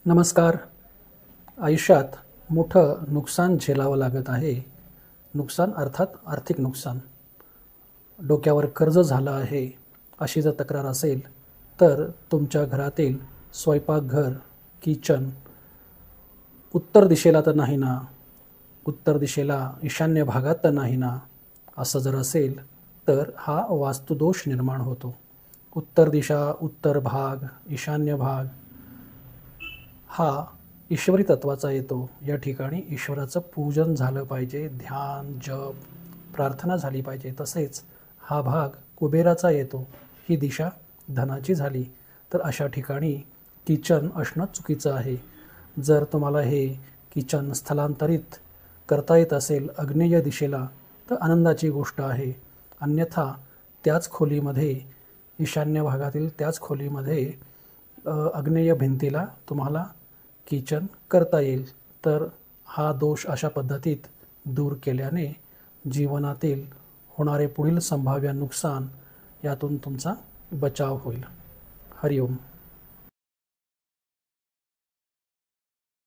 नमस्कार. आयुष्यात मोठं नुकसान झेलावं लागत आहे. नुकसान अर्थात आर्थिक नुकसान. डोक्यावर कर्ज झालं आहे अशी जर तक्रार असेल तर तुमच्या घरातील स्वयंपाकघर, किचन उत्तर दिशेला तर नाही ना, उत्तर दिशेला ईशान्य भागात तर नाही ना, असं जर असेल तर हा वास्तुदोष निर्माण होतो. उत्तर दिशा, उत्तर भाग, ईशान्य भाग हा ईश्वरी तत्वाचा येतो. या ठिकाणी ईश्वराचं पूजन झालं पाहिजे, ध्यान, जप, प्रार्थना झाली पाहिजे. तसेच हा भाग कुबेराचा येतो. ही दिशा धनाची झाली तर अशा ठिकाणी किचन असणं चुकीचं आहे. जर तुम्हाला हे किचन स्थलांतरित करता येत असेल आग्नेय दिशेला तर आनंदाची गोष्ट आहे. अन्यथा त्याच खोलीमध्ये, ईशान्य भागातील त्याच खोलीमध्ये आग्नेय भिंतीला तुम्हाला किचन करता येईल. तर हा दोष अशा पद्धतीत दूर केल्याने जीवनातील होणारे पुढील संभाव्य नुकसान यातून तुमचा बचाव होईल. हरिओम.